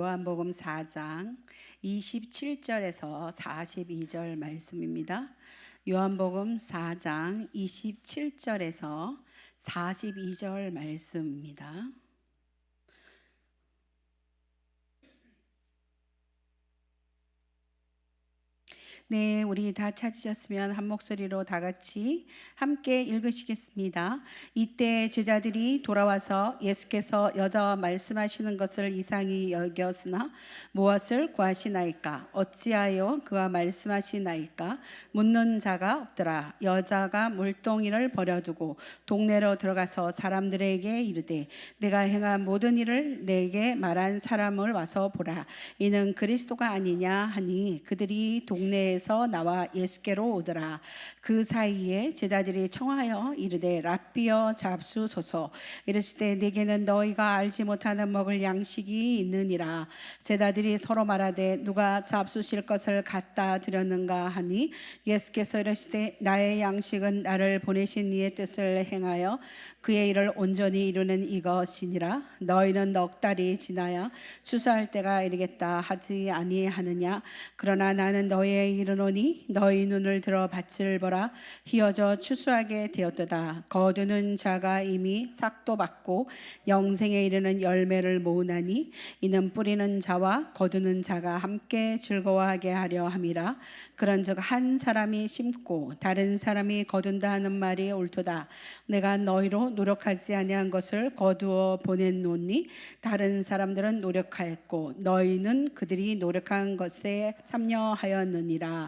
요한복음 4장 27절에서 42절 말씀입니다. 요한복음 4장 27절에서 42절 말씀입니다. 네, 우리 다 찾으셨으면 한 목소리로 다 같이 함께 읽으시겠습니다. 이때 제자들이 돌아와서 예수께서 여자와 말씀하시는 것을 이상히 여겼으나 무엇을 구하시나이까? 어찌하여 그와 말씀하시나이까? 묻는 자가 없더라. 여자가 물동이를 버려두고 동네로 들어가서 사람들에게 이르되 내가 행한 모든 일을 내게 말한 사람을 와서 보라. 이는 그리스도가 아니냐 하니 그들이 동네에서 나와 예수께로 오더라. 그 사이에 제자들이 청하여 이르되 랍비여 잡수소서. 이르시되 내게는 너희가 알지 못하는 먹을 양식이 있느니라. 제자들이 서로 말하되 누가 잡수실 것을 갖다 드렸는가 하니 예수께서 이르시되 나의 양식은 나를 보내신 이의 뜻을 행하여 그의 일을 온전히 이루는 이것이니라. 너희는 넉 달이 지나야 추수할 때가 이르겠다 하지 아니하느냐? 그러나 나는 너희에 이르노니 너희 눈을 들어 밭을 보라. 희어져 추수하게 되었도다. 거두는 자가 이미 삭도 받고 영생에 이르는 열매를 모으나니 이는 뿌리는 자와 거두는 자가 함께 즐거워하게 하려 함이라. 그런즉 한 사람이 심고 다른 사람이 거둔다 하는 말이 옳도다. 내가 너희로 노력하지 아니한 것을 거두어 보냈노니 다른 사람들은 노력하였고 너희는 그들이 노력한 것에 참여하였느니라.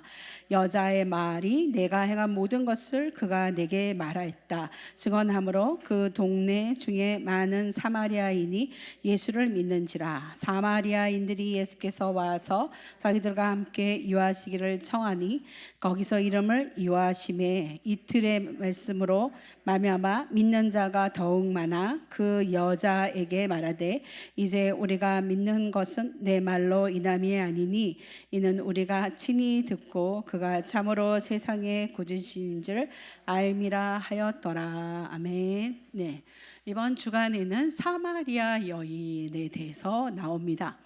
여자의 말이 내가 행한 모든 것을 그가 내게 말하였다. 증언하므로 그 동네 중에 많은 사마리아인이 예수를 믿는지라. 사마리아인들이 예수께서 와서 자기들과 함께 유하시기를 청하니 거기서 이름을 유하심에 이틀의 말씀으로 말미암아 믿는 자가 더욱 많아 그 여자에게 말하되 이제 우리가 믿는 것은 내 말로 인함이 아니니 이는 우리가 친히 듣고 그가 참으로 세상의 구주신 줄 알미라 하였더라. 아멘. 네, 이번 주간에는 사마리아 여인에 대해서 나옵니다.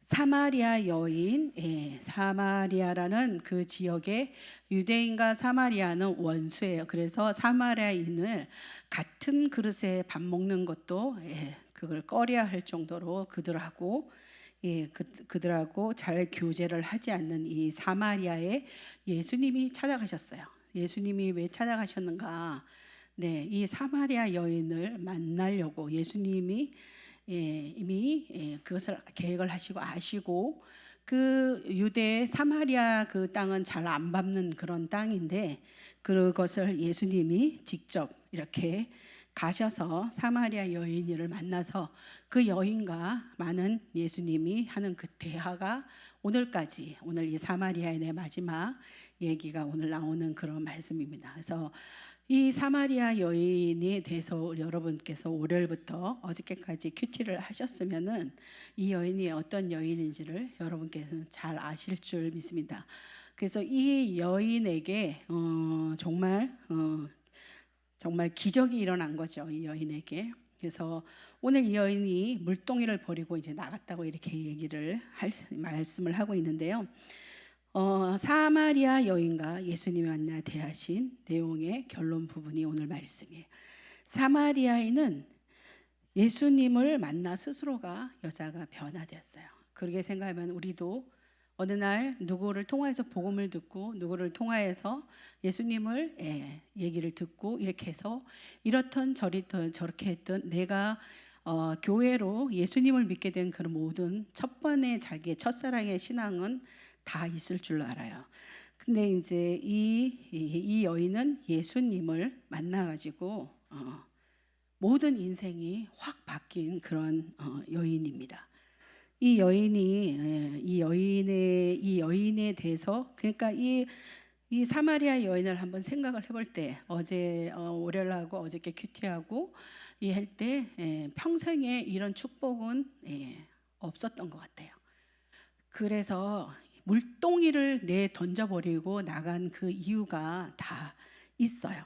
사마리아 여인, 사마리아라는 그 지역의 유대인과 사마리아는 원수예요. 그래서 사마리아인을 같은 그릇에 밥 먹는 것도 그걸 꺼려할 정도로 그들하고 그들하고 잘 교제를 하지 않는 이 사마리아에 예수님이 찾아가셨어요. 예수님이 왜 찾아가셨는가? 네, 이 사마리아 여인을 만나려고 예수님이 이미 그것을 계획을 하시고 아시고 그 유대 사마리아 그 땅은 잘 안 밟는 그런 땅인데 그것을 예수님이 직접 이렇게 가셔서 사마리아 여인을 만나서 그 여인과 많은 예수님이 하는 그 대화가 오늘까지 오늘 이 사마리아인의 마지막 얘기가 오늘 나오는 그런 말씀입니다. 그래서 이 사마리아 여인에 대해서 여러분께서 월요일부터 어저께까지 큐티를 하셨으면은 이 여인이 어떤 여인인지를 여러분께서는 잘 아실 줄 믿습니다. 그래서 이 여인에게 정말 기적이 일어난 거죠. 이 여인에게. 그래서 오늘 이 여인이 물동이를 버리고 이제 나갔다고 이렇게 말씀을 하고 있는데요. 사마리아 여인과 예수님이 만나 대하신 내용의 결론 부분이 오늘 말씀이에요. 사마리아인은 예수님을 만나 스스로가 여자가 변화되었어요. 그렇게 생각하면 우리도 어느 날 누구를 통해서 복음을 듣고 누구를 통하여서 예수님을 얘기를 듣고 이렇게 해서 이렇던 저렇게 했던 내가 교회로 예수님을 믿게 된 그런 모든 첫 번의 자기의 첫사랑의 신앙은 다 있을 줄 알아요. 근데 이제 이 여인은 예수님을 만나가지고 모든 인생이 확 바뀐 그런 여인입니다. 이 여인에 대해서 그러니까 이 사마리아 여인을 한번 생각을 해볼 때 어제 월요일하고 어저께 큐티하고 이 할 때 평생에 이런 축복은 없었던 것 같아요. 그래서 물동이를 던져버리고 나간 그 이유가 다 있어요.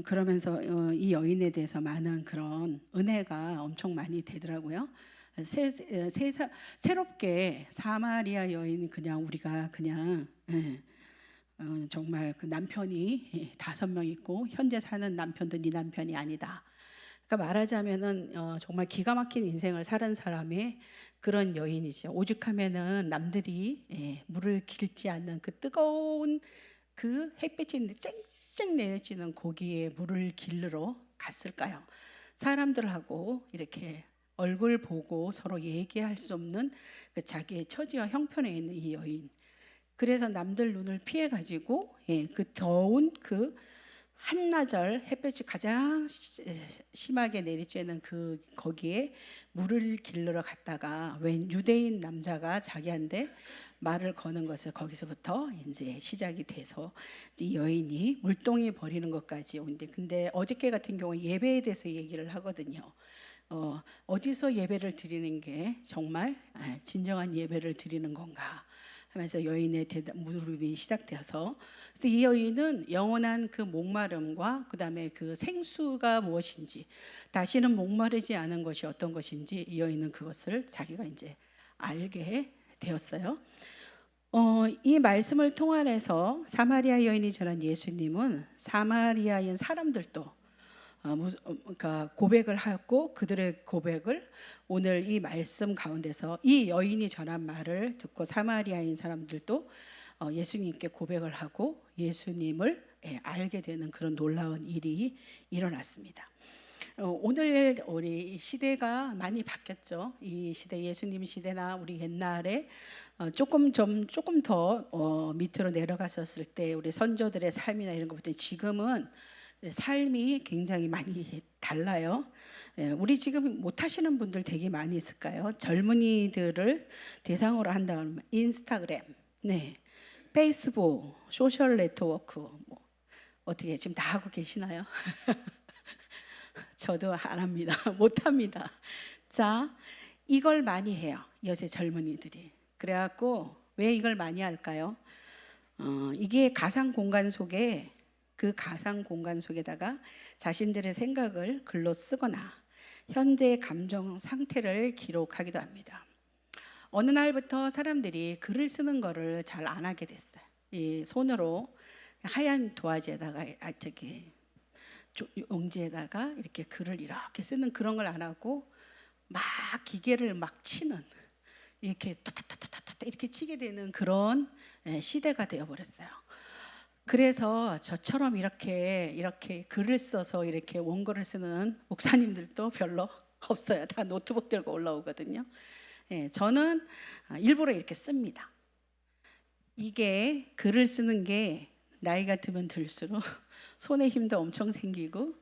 그러면서 이 여인에 대해서 많은 그런 은혜가 엄청 많이 되더라고요. 새롭게 사마리아 여인 그냥 우리가 그냥 정말 그 남편이 5명 있고 현재 사는 남편도 네 남편이 아니다. 그러니까 말하자면은 정말 기가 막힌 인생을 사는 사람의 그런 여인이죠. 오죽하면은 남들이 물을 길지 않는 그 뜨거운 그 햇빛이 쨍쨍 내리쬐는 거기에 물을 길르러 갔을까요? 사람들하고 이렇게 얼굴 보고 서로 얘기할 수 없는 그 자기의 처지와 형편에 있는 이 여인. 그래서 남들 눈을 피해 가지고 그 더운 그 한나절 햇볕이 가장 심하게 내리쬐는 그 거기에 물을 길르러 갔다가 웬 유대인 남자가 자기한테 말을 거는 것을 거기서부터 이제 시작이 돼서 이 여인이 물동이 버리는 것까지 온데, 근데 어저께 같은 경우 예배에 대해서 얘기를 하거든요. 어디서 예배를 드리는 게 정말 진정한 예배를 드리는 건가 하면서 여인의 무릎이 시작되어서, 그래서 이 여인은 영원한 그 목마름과 그 다음에 그 생수가 무엇인지, 다시는 목마르지 않은 것이 어떤 것인지 이 여인은 그것을 자기가 이제 알게 되었어요. 이 말씀을 통해서 사마리아 여인이 전한 예수님은 사마리아인 사람들도 그러니까 고백을 하였고, 그들의 고백을 오늘 이 말씀 가운데서 이 여인이 전한 말을 듣고 사마리아인 사람들도 예수님께 고백을 하고 예수님을 알게 되는 그런 놀라운 일이 일어났습니다. 오늘 우리 시대가 많이 바뀌었죠. 이 시대, 예수님 시대나 우리 옛날에 조금 더 밑으로 내려갔었을 때 우리 선조들의 삶이나 이런 것보다 지금은 삶이 굉장히 많이 달라요. 우리 지금 못 하시는 분들 되게 많이 있을까요? 젊은이들을 대상으로 한다면 인스타그램, 페이스북, 소셜 네트워크, 뭐 어떻게 지금 다 하고 계시나요? 저도 안 합니다. 못 합니다. 자, 이걸 많이 해요. 요새 젊은이들이. 그래갖고 왜 이걸 많이 할까요? 이게 가상 공간 속에, 그 가상 공간 속에다가 자신들의 생각을 글로 쓰거나 현재의 감정 상태를 기록하기도 합니다. 어느 날부터 사람들이 글을 쓰는 거를 잘 안 하게 됐어요. 이 손으로 하얀 도화지에다가 용지에다가 이렇게 글을 이렇게 쓰는 그런 걸 안 하고 막 기계를 막 치는, 이렇게 타타타타타타 이렇게 치게 되는 그런 시대가 되어버렸어요. 그래서 저처럼 이렇게 글을 써서 이렇게 원고를 쓰는 목사님들도 별로 없어요. 다 노트북 들고 올라오거든요. 저는 일부러 이렇게 씁니다. 이게 글을 쓰는 게 나이가 들면 들수록 손에 힘도 엄청 생기고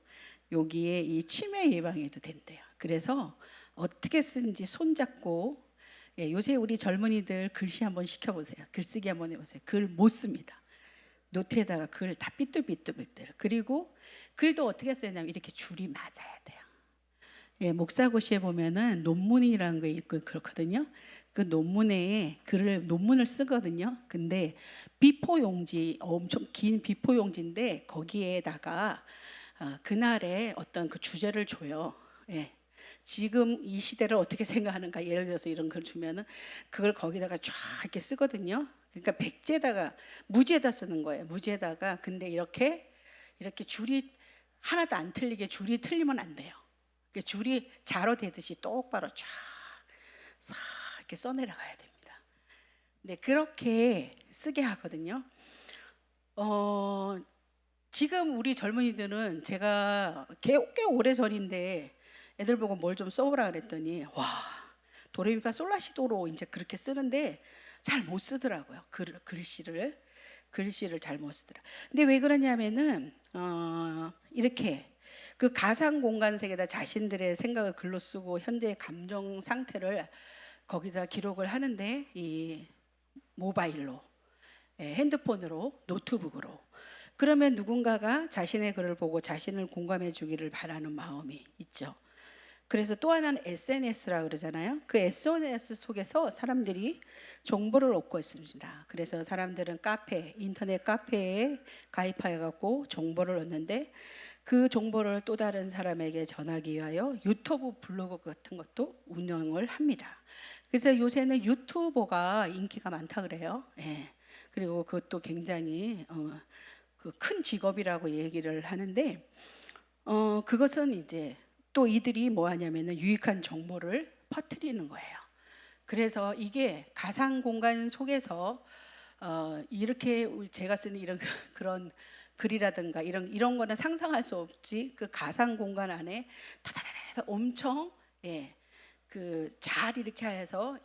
여기에 이 치매 예방에도 된대요. 그래서 어떻게 쓰는지 손잡고, 요새 우리 젊은이들 글씨 한번 시켜보세요. 글쓰기 한번 해보세요. 글 못 씁니다. 노트에다가 글 다 삐뚤삐뚤. 그리고 글도 어떻게 쓰냐면 이렇게 줄이 맞아야 돼요. 목사고시에 보면은 논문이라는 거 있고 그렇거든요. 그 논문에 논문을 쓰거든요. 근데 비포 용지, 엄청 긴 비포 용지인데 거기에다가 그날의 어떤 그 주제를 줘요. 지금 이 시대를 어떻게 생각하는가, 예를 들어서 이런 걸 주면은 그걸 거기다가 쫙 이렇게 쓰거든요. 그러니까 백지에다가 무지에다 쓰는 거예요. 무지에다가. 근데 이렇게 줄이 하나도 안 틀리게, 줄이 틀리면 안 돼요. 줄이 자로 되듯이 똑바로 쫙 이렇게 써내려가야 됩니다. 네, 그렇게 쓰게 하거든요. 지금 우리 젊은이들은 제가 꽤 오래 전인데 애들 보고 뭘 좀 써보라 그랬더니 와, 도레미파 솔라시도로 이제 그렇게 쓰는데 잘 못 쓰더라고요. 글씨를 잘 못 쓰더라. 근데 왜 그러냐면은 이렇게 그 가상 공간 세계에다 자신들의 생각을 글로 쓰고 현재의 감정 상태를 거기다 기록을 하는데, 이 모바일로, 핸드폰으로, 노트북으로, 그러면 누군가가 자신의 글을 보고 자신을 공감해 주기를 바라는 마음이 있죠. 그래서 또 하나는 SNS라 그러잖아요. 그 SNS 속에서 사람들이 정보를 얻고 있습니다. 그래서 사람들은 인터넷 카페에 가입하여 갖고 정보를 얻는데, 그 정보를 또 다른 사람에게 전하기 위하여 유튜브 블로그 같은 것도 운영을 합니다. 그래서 요새는 유튜버가 인기가 많다 그래요. 예. 그리고 그것도 굉장히 그 큰 직업이라고 얘기를 하는데, 그것은 이제 또 이들이 뭐 하냐면은 유익한 정보를 퍼뜨리는 거예요. 그래서 이게 가상 공간 속에서 이렇게 제가 쓰는 이런 그런 글이라든가 이런 거는 상상할 수 없지. 그 가상 공간 안에 다다다다 엄청, 예, 그 잘 이렇게 해서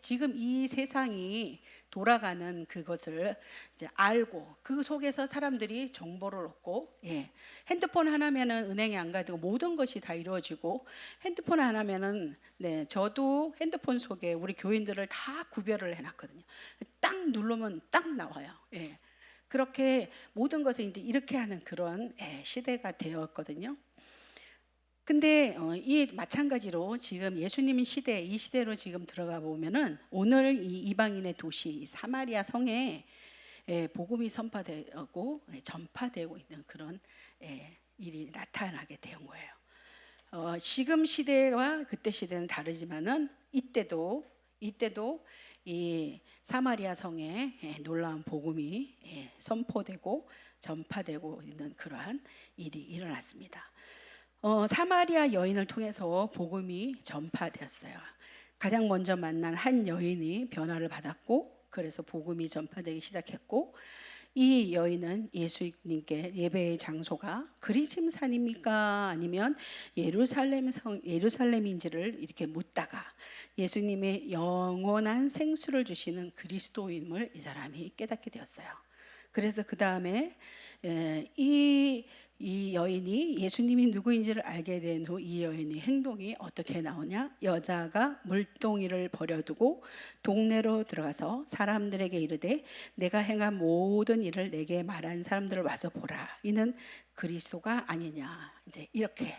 지금 이 세상이 돌아가는 그것을 이제 알고 그 속에서 사람들이 정보를 얻고, 예, 핸드폰 하나면은 은행에 안 가도 모든 것이 다 이루어지고, 핸드폰 하나면은, 네, 저도 핸드폰 속에 우리 교인들을 다 구별을 해놨거든요. 딱 누르면 딱 나와요. 예. 그렇게 모든 것을 이제 이렇게 하는 그런, 예, 시대가 되었거든요. 근데 이 마찬가지로 지금 예수님 시대, 이 시대로 지금 들어가 보면은 오늘 이 이방인의 도시 사마리아 성에, 예, 복음이 선포되고, 예, 전파되고 있는 그런, 예, 일이 나타나게 된 거예요. 지금 시대와 그때 시대는 다르지만은 이때도 이 사마리아 성에, 예, 놀라운 복음이, 예, 선포되고 전파되고 있는 그러한 일이 일어났습니다. 사마리아 여인을 통해서 복음이 전파되었어요. 가장 먼저 만난 한 여인이 변화를 받았고, 그래서 복음이 전파되기 시작했고, 이 여인은 예수님께 예배의 장소가 그리심산입니까? 아니면 예루살렘인지를 이렇게 묻다가 예수님의 영원한 생수를 주시는 그리스도임을 이 사람이 깨닫게 되었어요. 그래서 그 다음에 이 여인이 예수님이 누구인지를 알게 된 후 이 여인의 행동이 어떻게 나오냐? 여자가 물동이를 버려두고 동네로 들어가서 사람들에게 이르되 내가 행한 모든 일을 내게 말한 사람들을 와서 보라. 이는 그리스도가 아니냐. 이제 이렇게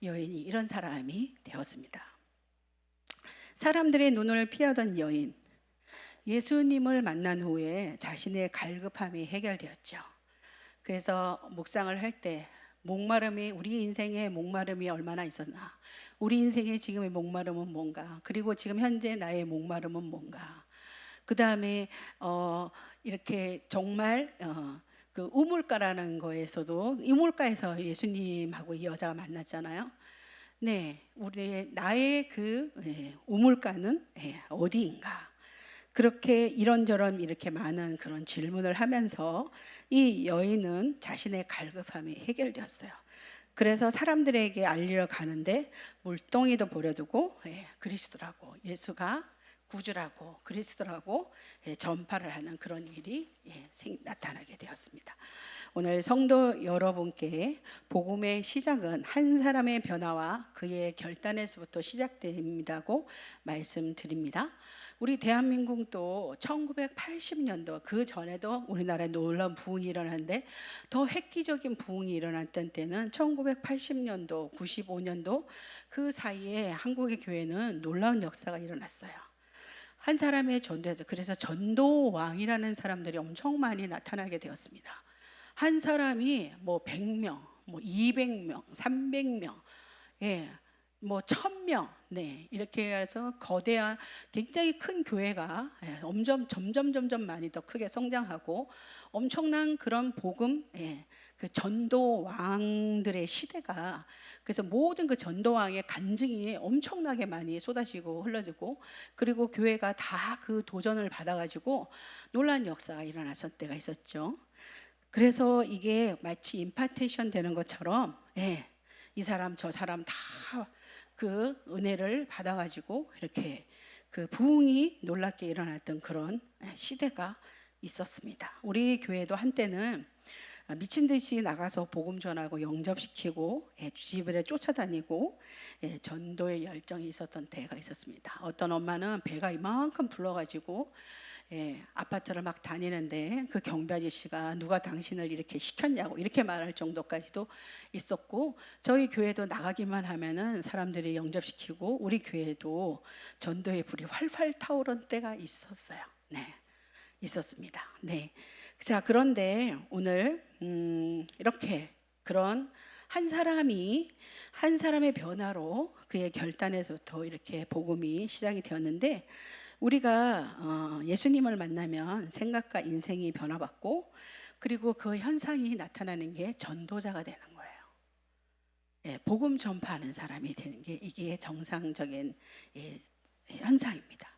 여인이 이런 사람이 되었습니다. 사람들의 눈을 피하던 여인, 예수님을 만난 후에 자신의 갈급함이 해결되었죠. 그래서 묵상을 할 때 우리 인생의 목마름이 얼마나 있었나, 우리 인생의 지금의 목마름은 뭔가, 그리고 지금 현재 나의 목마름은 뭔가, 그 다음에 이렇게 정말 그 우물가라는 거에서도 우물가에서 예수님하고 이 여자가 만났잖아요. 네, 나의 그, 예, 우물가는, 예, 어디인가? 그렇게 이런저런 이렇게 많은 그런 질문을 하면서 이 여인은 자신의 갈급함이 해결되었어요. 그래서 사람들에게 알리러 가는데 물동이도 버려두고, 예, 그리스도라고, 예수가 구주라고, 그리스도라고, 예, 전파를 하는 그런 일이, 예, 나타나게 되었습니다. 오늘 성도 여러분께 복음의 시작은 한 사람의 변화와 그의 결단에서부터 시작됩니다고 말씀드립니다. 우리 대한민국도 1980년도 그 전에도 우리나라에 놀라운 부흥이 일어났는데, 더 획기적인 부흥이 일어났던 때는 1980년도, 95년도 그 사이에 한국의 교회는 놀라운 역사가 일어났어요. 한 사람의 전도에서, 그래서 전도왕이라는 사람들이 엄청 많이 나타나게 되었습니다. 한 사람이 뭐 100명, 뭐 200명, 300명, 예, 뭐 1000명, 네, 이렇게 해서 거대한 굉장히 큰 교회가, 예, 점점 많이 더 크게 성장하고 엄청난 그런 복음, 예, 그 전도 왕들의 시대가, 그래서 모든 그 전도 왕의 간증이 엄청나게 많이 쏟아지고 흘러지고, 그리고 교회가 다 그 도전을 받아가지고 놀라운 역사가 일어났을 때가 있었죠. 그래서 이게 마치 임파테이션 되는 것처럼, 예, 이 사람 저 사람 다 그 은혜를 받아가지고 이렇게 그 부흥이 놀랍게 일어났던 그런 시대가 있었습니다. 우리 교회도 한때는 미친 듯이 나가서 복음 전하고 영접시키고, 예, 집에 쫓아다니고, 예, 전도의 열정이 있었던 때가 있었습니다. 어떤 엄마는 배가 이만큼 불러가지고, 아파트를 막 다니는데 그 경비 아저씨가 누가 당신을 이렇게 시켰냐고 이렇게 말할 정도까지도 있었고, 저희 교회도 나가기만 하면은 사람들이 영접시키고 우리 교회도 전도의 불이 활활 타오른 때가 있었어요. 네, 있었습니다. 네. 자, 그런데 오늘 이렇게 그런 한 사람의 변화로 그의 결단에서부터 이렇게 복음이 시작이 되었는데, 우리가 예수님을 만나면 생각과 인생이 변화받고, 그리고 그 현상이 나타나는 게 전도자가 되는 거예요. 복음 전파하는 사람이 되는 게 이게 정상적인 현상입니다.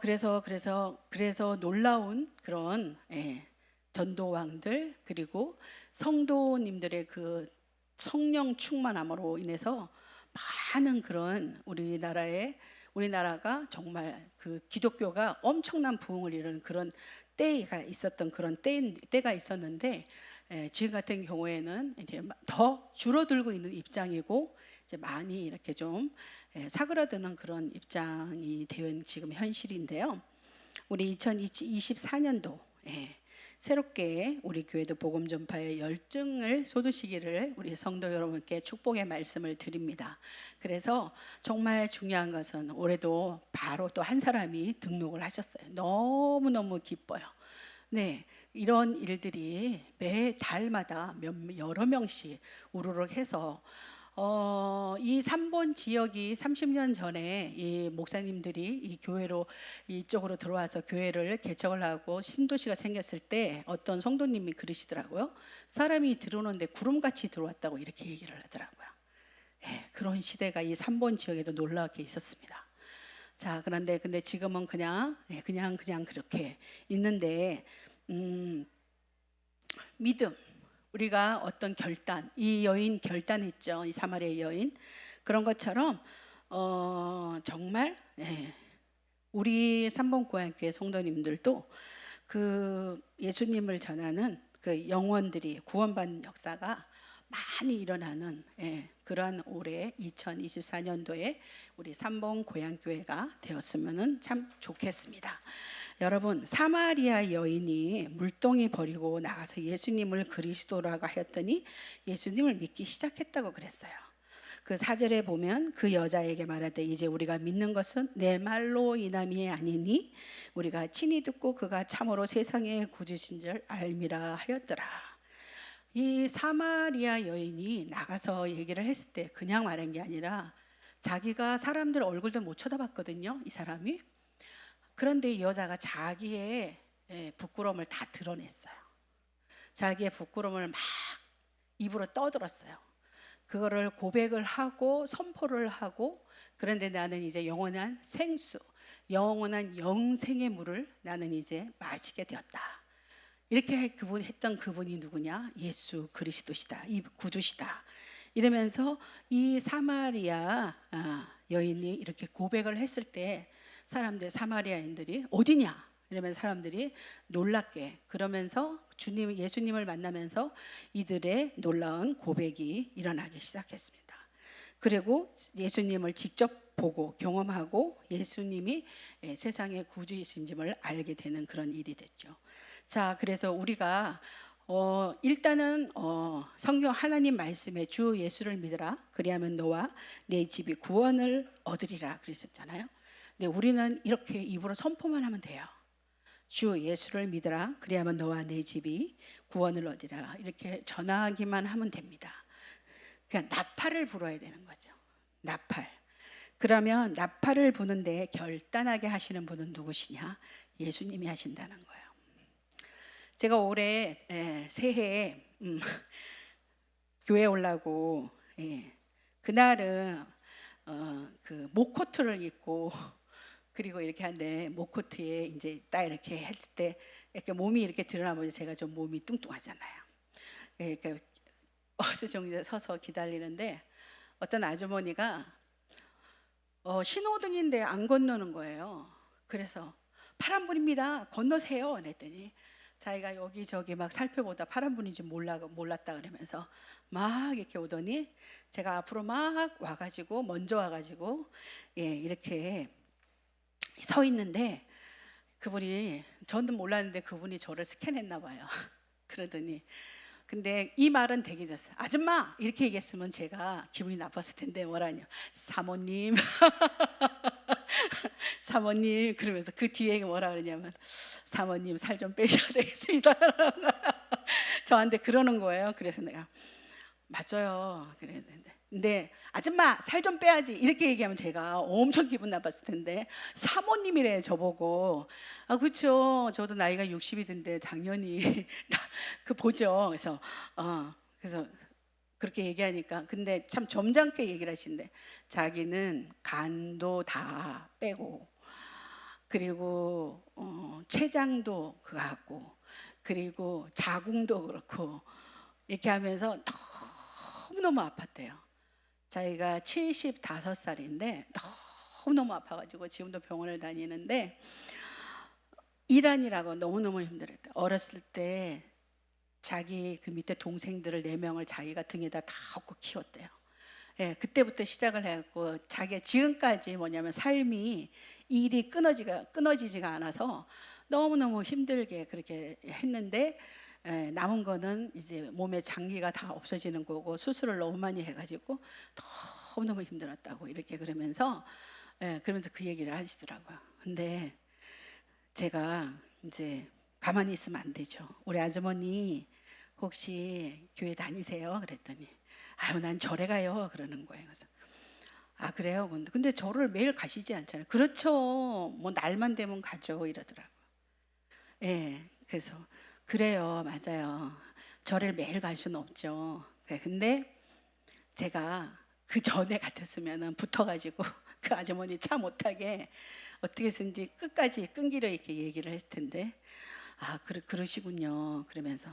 그래서 놀라운 그런 전도왕들, 그리고 성도님들의 그 성령 충만함으로 인해서 많은 그런 우리나라가 정말 그 기독교가 엄청난 부흥을 이루는 그런 때가 있었던 그런 때가 있었는데, 지금 같은 경우에는 이제 더 줄어들고 있는 입장이고, 이제 많이 이렇게 좀 사그라드는 그런 입장이 된 지금 현실인데요. 우리 2024년도 새롭게 우리 교회도 복음 전파의 열정을 쏟으시기를 우리 성도 여러분께 축복의 말씀을 드립니다. 그래서 정말 중요한 것은 올해도 바로 또 한 사람이 등록을 하셨어요. 너무너무 기뻐요. 네, 이런 일들이 매 달마다 여러 명씩 우르륵 해서 이 3번 지역이 30년 전에 이 목사님들이 이 교회로 이쪽으로 들어와서 교회를 개척을 하고 신도시가 생겼을 때 어떤 성도님이 그러시더라고요. 사람이 들어오는데 구름같이 들어왔다고 이렇게 얘기를 하더라고요. 그런 시대가 이 3번 지역에도 놀랍게 있었습니다. 자, 근데 지금은 그냥 그렇게 있는데, 믿음, 우리가 어떤 결단, 이 여인 결단했죠. 이 사마리아 여인. 그런 것처럼 정말 우리 삼봉고향교회 성도님들도 그 예수님을 전하는 그 영혼들이 구원받는 역사가 많이 일어나는 그러한 올해 2024년도에 우리 삼봉고향교회가 되었으면 참 좋겠습니다. 여러분, 사마리아 여인이 물동이 버리고 나가서 예수님을 그리스도라고 하였더니 예수님을 믿기 시작했다고 그랬어요. 그 4절에 보면 그 여자에게 말하되 이제 우리가 믿는 것은 내 말로 인함이 아니니 우리가 친히 듣고 그가 참으로 세상의 구주신 줄 알미라 하였더라. 이 사마리아 여인이 나가서 얘기를 했을 때 그냥 말한 게 아니라 자기가 사람들 얼굴도 못 쳐다봤거든요, 이 사람이. 그런데 이 여자가 자기의 부끄러움을 다 드러냈어요. 자기의 부끄러움을 막 입으로 떠들었어요. 그거를 고백을 하고 선포를 하고, 그런데 나는 이제 영원한 생수, 영원한 영생의 물을 나는 이제 마시게 되었다. 이렇게 했던 그분이 누구냐? 예수 그리스도시다. 이 구주시다. 이러면서 이 사마리아 여인이 이렇게 고백을 했을 때 사마리아인들이 어디냐? 이러면 사람들이 놀랍게 그러면서 예수님을 만나면서 이들의 놀라운 고백이 일어나기 시작했습니다. 그리고 예수님을 직접 보고 경험하고 예수님이 세상의 구주이신지를 알게 되는 그런 일이 됐죠. 자, 그래서 우리가 일단은 성경 하나님 말씀에 주 예수를 믿으라 그리하면 너와 내 집이 구원을 얻으리라 그랬었잖아요. 근데 우리는 이렇게 입으로 선포만 하면 돼요. 주 예수를 믿으라 그리하면 너와 내 집이 구원을 얻으리라, 이렇게 전하기만 하면 됩니다. 그냥 나팔을 불어야 되는 거죠. 나팔. 그러면 나팔을 부는데 결단하게 하시는 분은 누구시냐? 예수님이 하신다는 거예요. 제가 올해 새해에 교회 오려고 그날은 그 목코트를 입고 그리고 이렇게 하는데 목코트에 이제 딱 이렇게 했을 때 이렇게 몸이 이렇게 드러나면 제가 좀 몸이 뚱뚱하잖아요. 그러니까 버스 정류장에 서서 기다리는데 어떤 아주머니가 신호등인데 안 건너는 거예요. 그래서 파란불입니다, 건너세요 그랬더니 자기가 여기저기 막 살펴보다 파란불인지 몰랐다 그러면서 막 이렇게 오더니 제가 앞으로 막 와가지고 먼저 와가지고 이렇게 서 있는데 그분이, 저는 몰랐는데 그분이 저를 스캔했나 봐요. 그러더니, 근데 이 말은 되게 좋았어요. 아줌마 이렇게 얘기했으면 제가 기분이 나빴을 텐데 뭐라뇨, 사모님. 사모님 그러면서 그 뒤에 뭐라 그러냐면, 사모님 살 좀 빼셔야 되겠습니다. 저한테 그러는 거예요. 그래서 내가 맞아요 그랬는데, 근데 아줌마 살 좀 빼야지 이렇게 얘기하면 제가 엄청 기분 나빴을 텐데, 사모님이래 저보고. 아 그렇죠, 저도 나이가 60이 된데 당연히 그 보죠. 그래서 그렇게 얘기하니까, 근데 참 점잖게 얘기를 하신대. 자기는 간도 다 빼고, 그리고 췌장도 그거 갖고, 그리고 자궁도 그렇고, 이렇게 하면서 너무너무 아팠대요. 자기가 75살인데 너무너무 아파가지고 지금도 병원을 다니는데, 일하느라고 너무너무 힘들었대. 어렸을 때 자기 그 밑에 동생들을 4명을 자기가 등에다 다 업고 키웠대요. 예, 그때부터 시작을 해갖고 자기가 지금까지 뭐냐면 삶이, 일이 끊어지지가 않아서 너무너무 힘들게 그렇게 했는데, 남은 거는 이제 몸의 장기가 다 없어지는 거고, 수술을 너무 많이 해가지고 너무너무 힘들었다고 이렇게 그러면서, 그러면서 그 얘기를 하시더라고요. 근데 제가 이제 가만히 있으면 안 되죠. 우리 아주머니 혹시 교회 다니세요? 그랬더니, 아유 난 절에 가요 그러는 거예요. 그래서 아 그래요? 근데 절을 매일 가시지 않잖아요. 그렇죠, 뭐 날만 되면 가죠 이러더라고요. 예, 그래서 그래요, 맞아요. 절을 매일 갈 수는 없죠. 근데 제가 그 전에 같았으면은 붙어가지고 그 아주머니 차 못하게 어떻게 해서든지 끝까지 끈기로 이렇게 얘기를 했을 텐데, 아 그러시군요 그러면서,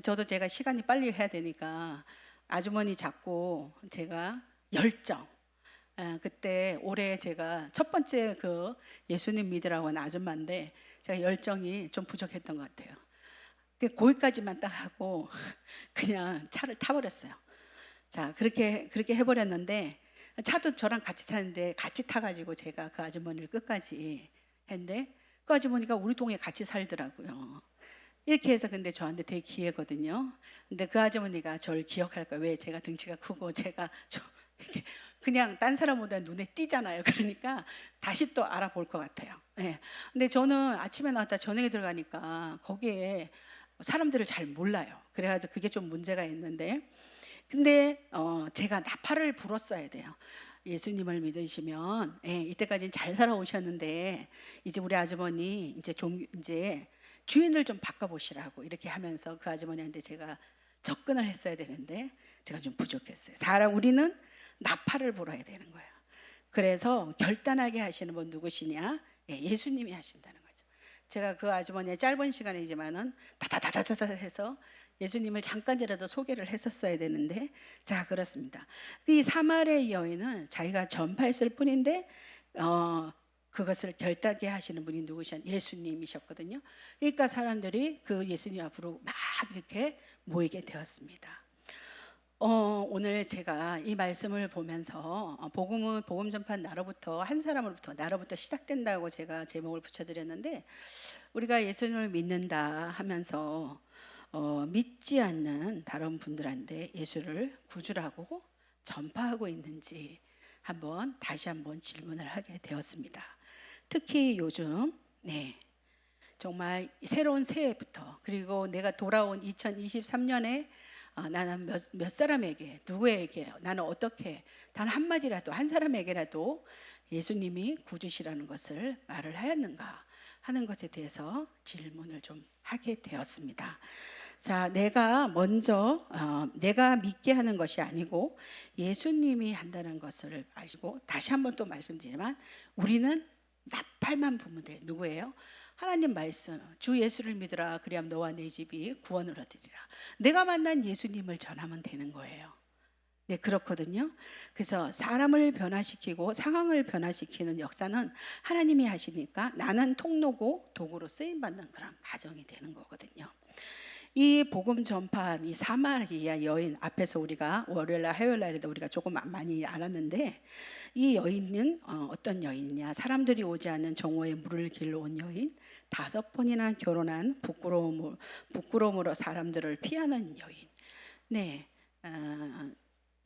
저도 제가 시간이 빨리 해야 되니까 아주머니 잡고 제가 열정, 그때 올해 제가 첫 번째 그 예수님 믿으라고 하는 아줌마인데, 제가 열정이 좀 부족했던 것 같아요. 거기까지만 딱 하고 그냥 차를 타버렸어요. 자 그렇게 해버렸는데, 차도 저랑 같이 타는데 같이 타가지고 제가 그 아주머니를 끝까지 했는데, 그 아주머니가 우리 동에 같이 살더라고요. 이렇게 해서, 근데 저한테 되게 기회거든요. 근데 그 아주머니가 저를 기억할 거예요. 왜? 제가 등치가 크고 제가 좀 이렇게 그냥 딴 사람보다 눈에 띄잖아요. 그러니까 다시 또 알아볼 것 같아요. 예. 근데 저는 아침에 나왔다 저녁에 들어가니까 거기에 사람들을 잘 몰라요. 그래가지고 그게 좀 문제가 있는데, 근데 제가 나팔을 불었어야 돼요. 예수님을 믿으시면, 이때까지는 잘 살아오셨는데 이제 우리 아주머니 이제 주인을 좀 바꿔보시라고 이렇게 하면서 그 아주머니한테 제가 접근을 했어야 되는데 제가 좀 부족했어요. 우리는 나팔을 불어야 되는 거예요. 그래서 결단하게 하시는 분 누구시냐? 예수님이 하신다는 거죠. 제가 그 아주머니의 짧은 시간이지만은 다다다다다 해서 예수님을 잠깐이라도 소개를 했었어야 되는데, 자 그렇습니다. 이 사마리아 여인은 자기가 전파했을 뿐인데 그것을 결단하게 하시는 분이 누구셨냐? 예수님이셨거든요. 그러니까 사람들이 그 예수님 앞으로 막 이렇게 모이게 되었습니다. 오늘 제가 이 말씀을 보면서 복음 전파는 나로부터, 한 사람으로부터, 나로부터 시작된다고 제가 제목을 붙여드렸는데, 우리가 예수님을 믿는다 하면서 믿지 않는 다른 분들한테 예수를 구주라고 전파하고 있는지 다시 한번 질문을 하게 되었습니다. 특히 요즘 정말 새로운 새해부터, 그리고 내가 돌아온 2023년에 나는 몇 사람에게, 누구에게, 나는 어떻게 단 한마디라도, 한 사람에게라도 예수님이 구주시라는 것을 말을 하였는가 하는 것에 대해서 질문을 좀 하게 되었습니다. 자, 내가 먼저 내가 믿게 하는 것이 아니고 예수님이 한다는 것을 아시고, 다시 한번 또 말씀드리지만 우리는 나팔만 부면 돼. 누구예요? 하나님 말씀, 주 예수를 믿으라 그리하면 너와 내 집이 구원을 얻으리라. 내가 만난 예수님을 전하면 되는 거예요. 네, 그렇거든요. 그래서 사람을 변화시키고 상황을 변화시키는 역사는 하나님이 하시니까 나는 통로고 도구로 쓰임받는 그런 가정이 되는 거거든요. 이 복음 전파한 이 사마리아 여인 앞에서 우리가 월요일날 화요일날에도 우리가 조금 많이 알았는데, 이 여인은 어떤 여인이냐? 사람들이 오지 않는 정오에 물을 길러 온 여인, 5번이나 결혼한 부끄러움으로 사람들을 피하는 여인. 네.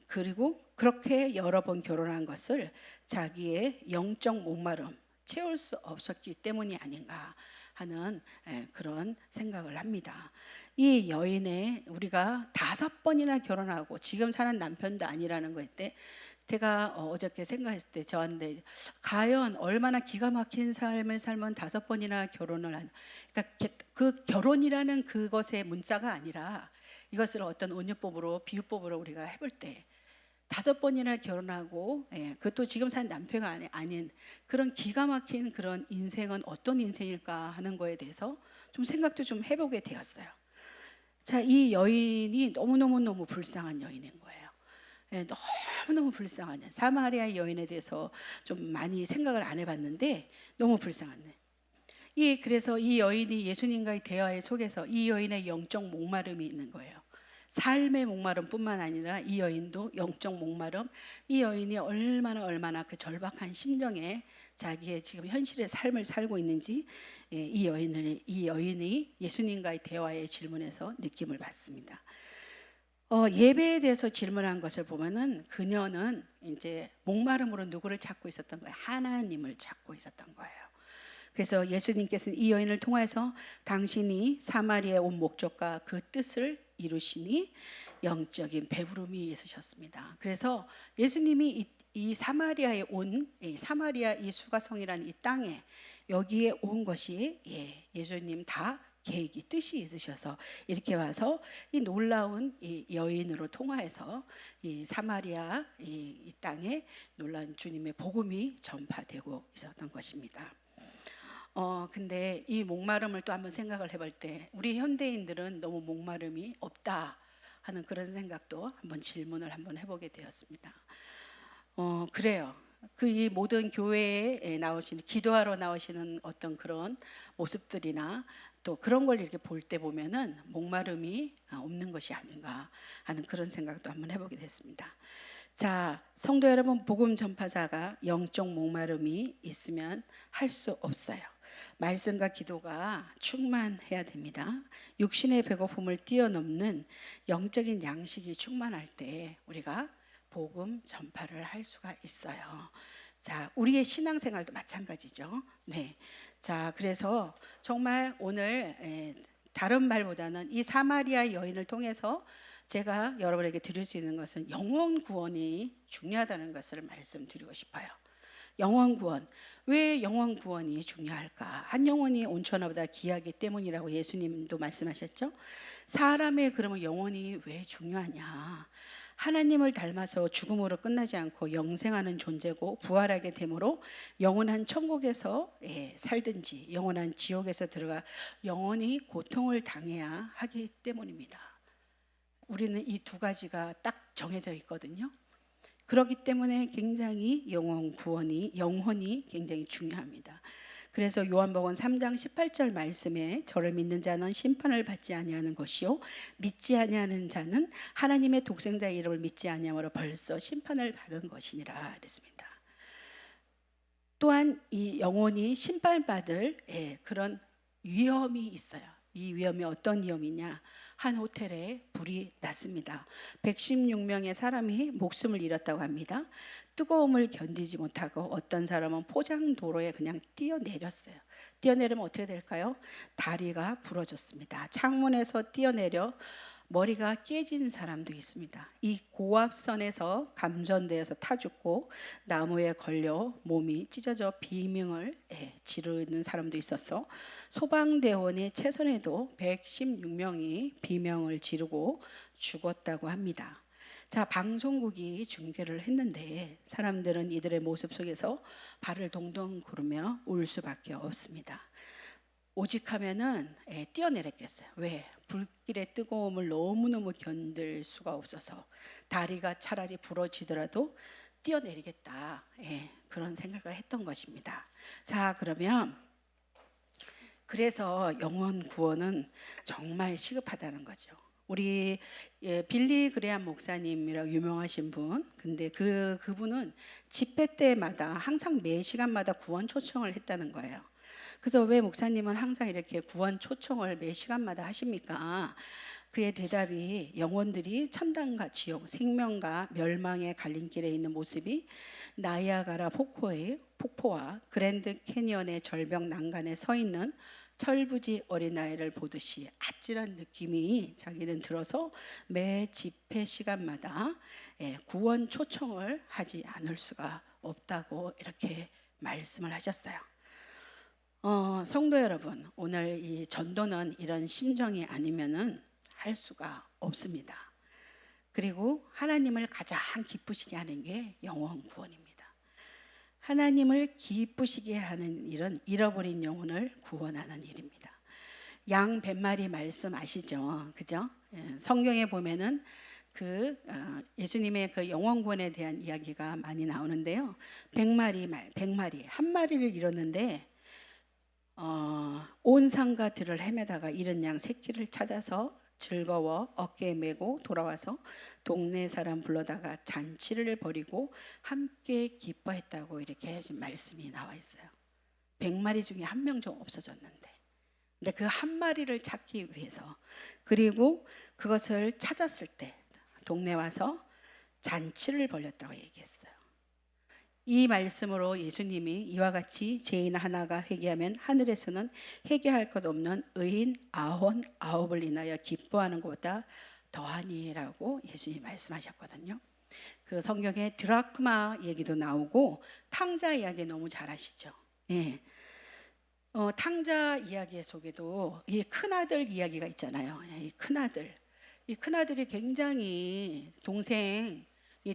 그리고 그렇게 여러 번 결혼한 것을 자기의 영적 목마름 채울 수 없었기 때문이 아닌가 하는 그런 생각을 합니다. 이 여인의 우리가 5번이나 결혼하고 지금 사는 남편도 아니라는 것 때, 제가 어저께 생각했을 때 저한테 과연 얼마나 기가 막힌 삶을 살면 5번이나 결혼을 하는, 그러니까 그 결혼이라는 그것의 문자가 아니라 이것을 어떤 은유법으로 비유법으로 우리가 해볼 때 5번이나 결혼하고, 그것도 지금 산 남편가 아닌 그런 기가 막힌 그런 인생은 어떤 인생일까 하는 거에 대해서 좀 생각도 좀 해보게 되었어요. 자, 이 여인이 너무 불쌍한 여인인 거예요. 너무너무 불쌍한 여인. 사마리아 여인에 대해서 좀 많이 생각을 안 해봤는데 너무 불쌍한 여인. 그래서 이 여인이 예수님과의 대화의 속에서 이 여인의 영적 목마름이 있는 거예요. 삶의 목마름뿐만 아니라 이 여인도 영적 목마름, 이 여인이 얼마나 그 절박한 심정에 자기의 지금 현실의 삶을 살고 있는지, 이 여인이 예수님과의 대화의 질문에서 느낌을 받습니다. 예배에 대해서 질문한 것을 보면은 그녀는 이제 목마름으로 누구를 찾고 있었던 거예요? 하나님을 찾고 있었던 거예요. 그래서 예수님께서는 이 여인을 통해서 당신이 사마리아에 온 목적과 그 뜻을 이루시니 영적인 배부름이 있으셨습니다. 그래서 예수님이 이 사마리아에 온, 사마리아 이 수가성이라는 이 땅에 여기에 온 것이 예수님 다 계획이 뜻이 있으셔서 이렇게 와서 이 놀라운 이 여인으로 통하여서 이 사마리아 이 땅에 놀라운 주님의 복음이 전파되고 있었던 것입니다. 근데 이 목마름을 또 한번 생각을 해볼 때 우리 현대인들은 너무 목마름이 없다 하는 그런 생각도 한번 질문을 한번 해보게 되었습니다. 그래요. 이 모든 교회에 나오시는, 기도하러 나오시는 어떤 그런 모습들이나 또 그런 걸 이렇게 볼 때 보면은 목마름이 없는 것이 아닌가 하는 그런 생각도 한번 해보게 됐습니다. 자, 성도 여러분, 복음 전파자가 영적 목마름이 있으면 할 수 없어요. 말씀과 기도가 충만해야 됩니다. 육신의 배고픔을 뛰어넘는 영적인 양식이 충만할 때 우리가 복음 전파를 할 수가 있어요. 자, 우리의 신앙생활도 마찬가지죠. 네. 자, 그래서 정말 오늘 다른 말보다는 이 사마리아 여인을 통해서 제가 여러분에게 드릴 수 있는 것은 영혼 구원이 중요하다는 것을 말씀드리고 싶어요. 영혼 구원. 왜 영혼 구원이 중요할까? 한 영혼이 온천하보다 귀하기 때문이라고 예수님도 말씀하셨죠. 사람의 그러면 영혼이 왜 중요하냐? 하나님을 닮아서 죽음으로 끝나지 않고 영생하는 존재고 부활하게 되므로 영원한 천국에서 살든지 영원한 지옥에서 들어가 영원히 고통을 당해야 하기 때문입니다. 우리는 이 2가지가 딱 정해져 있거든요. 그렇기 때문에 굉장히 영혼이 굉장히 중요합니다. 그래서 요한복음 3장 18절 말씀에 저를 믿는 자는 심판을 받지 아니하는 것이요 믿지 아니하는 자는 하나님의 독생자 이름을 믿지 아니함으로 벌써 심판을 받은 것이니라 그랬습니다. 또한 이 영혼이 심판받을 그런 위험이 있어요. 이 위험이 어떤 위험이냐? 한 호텔에 불이 났습니다. 116명의 사람이 목숨을 잃었다고 합니다. 뜨거움을 견디지 못하고 어떤 사람은 포장도로에 그냥 뛰어내렸어요. 뛰어내리면 어떻게 될까요? 다리가 부러졌습니다. 창문에서 뛰어내려 머리가 깨진 사람도 있습니다. 이 고압선에서 감전되어서 타 죽고 나무에 걸려 몸이 찢어져 비명을 지르는 사람도 있었어. 소방대원의 최선에도 116명이 비명을 지르고 죽었다고 합니다. 자, 방송국이 중계를 했는데 사람들은 이들의 모습 속에서 발을 동동 구르며 울 수밖에 없습니다. 오직하면은 뛰어내렸겠어요. 왜? 불길의 뜨거움을 너무너무 견딜 수가 없어서 다리가 차라리 부러지더라도 뛰어내리겠다. 그런 생각을 했던 것입니다. 자, 그러면 그래서 영혼 구원은 정말 시급하다는 거죠. 우리 빌리 그레암 목사님이라고 유명하신 분, 근데 그분은 집회 때마다 항상 매 시간마다 구원 초청을 했다는 거예요. 그래서 왜 목사님은 항상 이렇게 구원 초청을 매 시간마다 하십니까? 그의 대답이 영혼들이 천당과 지옥, 생명과 멸망의 갈림길에 있는 모습이 나이아가라 폭포와 그랜드 캐니언의 절벽 난간에 서 있는 철부지 어린아이를 보듯이 아찔한 느낌이 자기는 들어서 매 집회 시간마다 구원 초청을 하지 않을 수가 없다고 이렇게 말씀을 하셨어요. 성도 여러분, 오늘 이 전도는 이런 심정이 아니면은 할 수가 없습니다. 그리고 하나님을 가장 기쁘시게 하는 게 영혼 구원입니다. 하나님을 기쁘시게 하는 일은 잃어버린 영혼을 구원하는 일입니다. 양 100마리 말씀 아시죠? 그죠? 성경에 보면은 예수님의 그 영혼 구원에 대한 이야기가 많이 나오는데요. 100마리 한 마리를 잃었는데 온 산과 들을 헤매다가 잃은 양 새끼를 찾아서 즐거워 어깨에 메고 돌아와서 동네 사람 불러다가 잔치를 벌이고 함께 기뻐했다고 이렇게 지금 말씀이 나와 있어요. 100마리 중에 한 명 좀 없어졌는데, 근데 그 한 마리를 찾기 위해서, 그리고 그것을 찾았을 때 동네 와서 잔치를 벌였다고 얘기했어요. 이 말씀으로 예수님이 이와 같이 죄인 하나가 회개하면 하늘에서는 회개할 것 없는 의인 99을 인하여 기뻐하는 것보다 더하니라고 예수님이 말씀하셨거든요. 그 성경에 드라크마 얘기도 나오고 탕자 이야기 너무 잘 아시죠? 예. 탕자 이야기 속에도 이 큰아들 이야기가 있잖아요. 이 큰아들이 굉장히 동생이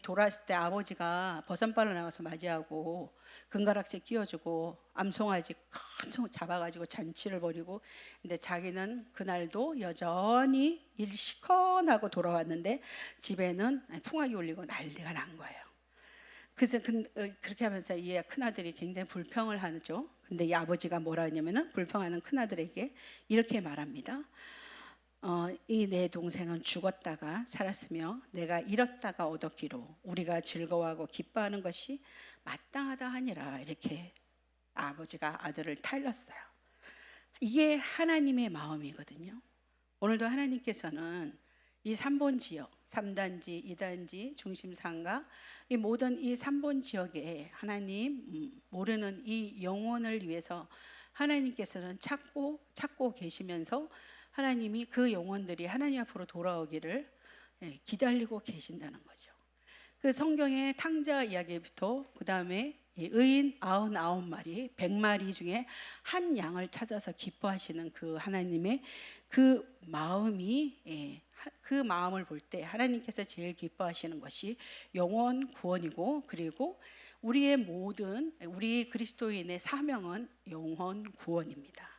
돌아왔을 때 아버지가 버선발로 나가서 맞이하고 금가락지 끼워주고 암송아지 큰 잡아가지고 잔치를 벌이고, 근데 자기는 그날도 여전히 일 시큰하고 돌아왔는데 집에는 풍악이 울리고 난리가 난 거예요. 그래서 그렇게 하면서 이 큰아들이 굉장히 불평을 하죠. 근데 이 아버지가 뭐라 하냐면은 불평하는 큰아들에게 이렇게 말합니다. 이 내 동생은 죽었다가 살았으며 내가 잃었다가 얻었기로 우리가 즐거워하고 기뻐하는 것이 마땅하다 하니라. 이렇게 아버지가 아들을 타일렀어요. 이게 하나님의 마음이거든요. 오늘도 하나님께서는 이 3본 지역, 3단지, 2단지, 중심상가, 이 모든 이 3본 지역에 하나님 모르는 이 영혼을 위해서 하나님께서는 찾고 계시면서 하나님이 그 영혼들이 하나님 앞으로 돌아오기를 기다리고 계신다는 거죠. 그 성경의 탕자 이야기부터 그 다음에 의인 99마리, 100마리 중에 한 양을 찾아서 기뻐하시는 그 하나님의 그 마음이, 그 마음을 볼 때 하나님께서 제일 기뻐하시는 것이 영혼 구원이고, 그리고 우리 그리스도인의 사명은 영혼 구원입니다.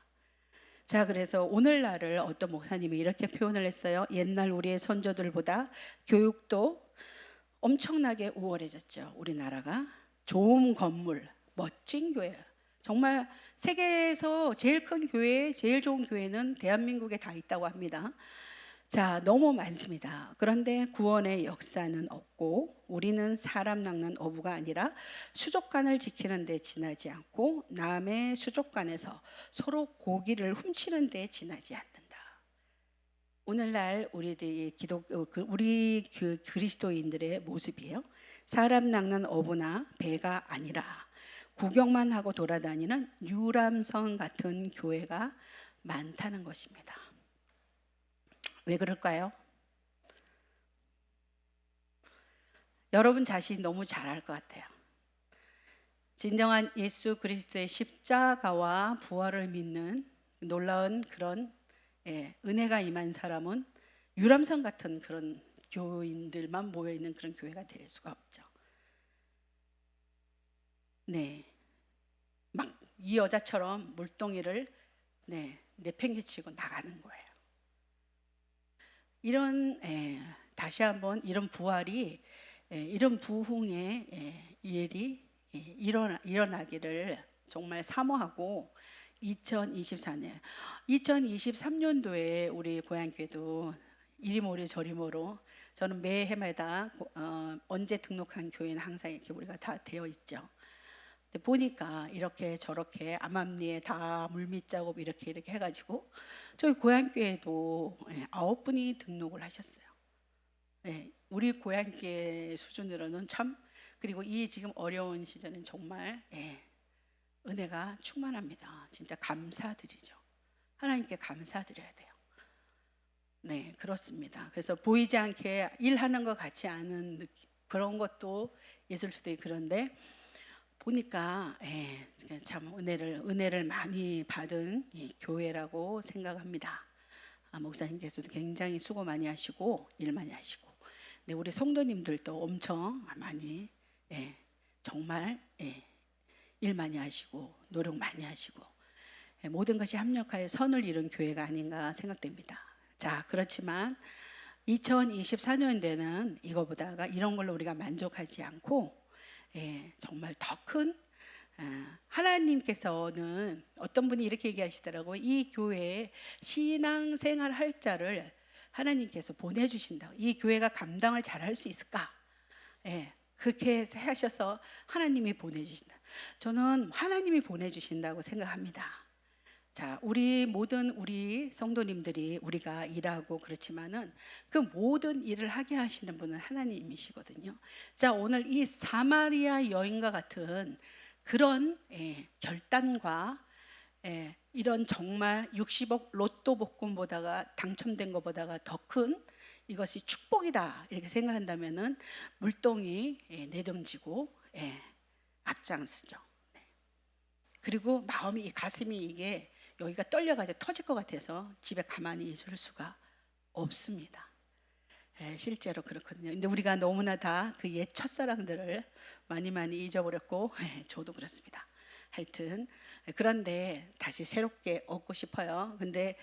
자, 그래서 오늘날을 어떤 목사님이 이렇게 표현을 했어요. 옛날 우리의 선조들보다 교육도 엄청나게 우월해졌죠. 우리나라가 좋은 건물, 멋진 교회, 정말 세계에서 제일 큰 교회, 제일 좋은 교회는 대한민국에 다 있다고 합니다. 자, 너무 많습니다. 그런데 구원의 역사는 없고 우리는 사람 낚는 어부가 아니라 수족관을 지키는 데 지나지 않고 남의 수족관에서 서로 고기를 훔치는 데 지나지 않는다. 오늘날 우리 그리스도인들의 모습이에요. 사람 낚는 어부나 배가 아니라 구경만 하고 돌아다니는 유람선 같은 교회가 많다는 것입니다. 왜 그럴까요? 여러분 자신 너무 잘 알 것 같아요. 진정한 예수 그리스도의 십자가와 부활을 믿는 놀라운 그런 은혜가 임한 사람은 유람선 같은 그런 교인들만 모여있는 그런 교회가 될 수가 없죠. 네, 막 이 여자처럼 물동이를 내팽개치고 나가는 거예요. 다시 한번 이런 부활이, 이런 부흥의 일이 일어나기를 정말 사모하고 2024년, 2023년도에 우리 고향교회도 이리모리 저리모로 저는 매해마다 언제 등록한 교회는 항상 이렇게 우리가 다 되어 있죠. 근데 보니까 이렇게 저렇게 암암리에 다 물밑 작업 이렇게 해가지고 저희 고향교회도 9분이 등록을 하셨어요. 우리 고향교회 수준으로는 참, 그리고 이 지금 어려운 시절은 정말 은혜가 충만합니다. 진짜 감사드리죠. 하나님께 감사드려야 돼요. 네, 그렇습니다. 그래서 보이지 않게 일하는 것 같지 않은 느낌, 그런 것도 있을 수도 있고, 그런데 보니까 참 은혜를 많이 받은 이 교회라고 생각합니다. 목사님께서도 굉장히 수고 많이 하시고 일 많이 하시고, 네, 우리 성도님들도 엄청 많이 정말 일 많이 하시고 노력 많이 하시고 모든 것이 합력하여 선을 이룬 교회가 아닌가 생각됩니다. 자, 그렇지만 2024년대는 이거보다가 이런 걸로 우리가 만족하지 않고 정말 더 큰 하나님께서는 어떤 분이 이렇게 얘기하시더라고요. 이 교회에 신앙생활 할 자를 하나님께서 보내주신다고. 이 교회가 감당을 잘할 수 있을까? 그렇게 하셔서 하나님이 보내주신다. 저는 하나님이 보내주신다고 생각합니다. 자, 우리 성도님들이 우리가 일하고 그렇지만은 그 모든 일을 하게 하시는 분은 하나님이시거든요. 자, 오늘 이 사마리아 여인과 같은 그런 결단과 이런 정말 60억 로또 복권보다가 당첨된 것보다가 더 큰 이것이 축복이다 이렇게 생각한다면은 물동이 내던지고 앞장서죠. 그리고 마음이, 이 가슴이 이게 여기가 떨려가지고 터질 것 같아서 집에 가만히 있을 수가 없습니다. 실제로 그렇거든요. 근데 우리가 너무나 다 그 옛 첫사랑들을 많이 잊어버렸고 저도 그렇습니다. 하여튼 그런데 다시 새롭게 얻고 싶어요. 근데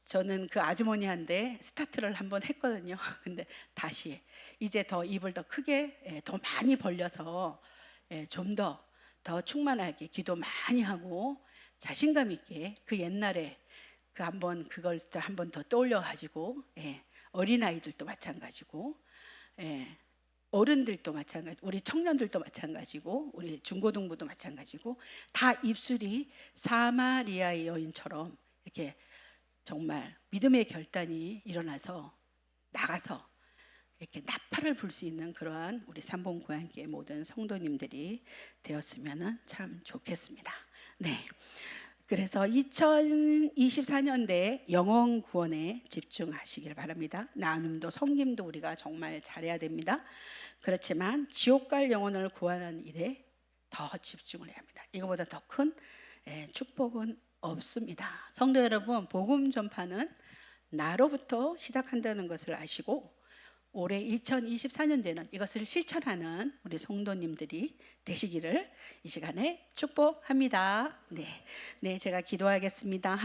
저는 그 아주머니한테 스타트를 한번 했거든요. 근데 다시 이제 더 입을 더 크게 더 많이 벌려서 좀 더 충만하게 기도 많이 하고 자신감 있게 그 옛날에 그 한번 그걸 한번 더 떠올려 가지고 어린 아이들도 마찬가지고 어른들도 마찬가지, 우리 청년들도 마찬가지고 우리 중고등부도 마찬가지고 다 입술이 사마리아의 여인처럼 이렇게 정말 믿음의 결단이 일어나서 나가서 이렇게 나팔을 불 수 있는 그러한 우리 삼봉고향교회 모든 성도님들이 되었으면 참 좋겠습니다. 네, 그래서 2024년대 영혼 구원에 집중하시길 바랍니다. 나눔도 섬김도 우리가 정말 잘해야 됩니다. 그렇지만 지옥 갈 영혼을 구하는 일에 더 집중을 해야 합니다. 이거보다 더 큰 축복은 없습니다. 성도 여러분, 복음 전파는 나로부터 시작한다는 것을 아시고 올해 2024년대는 이것을 실천하는 우리 성도님들이 되시기를 이 시간에 축복합니다. 네, 제가 기도하겠습니다.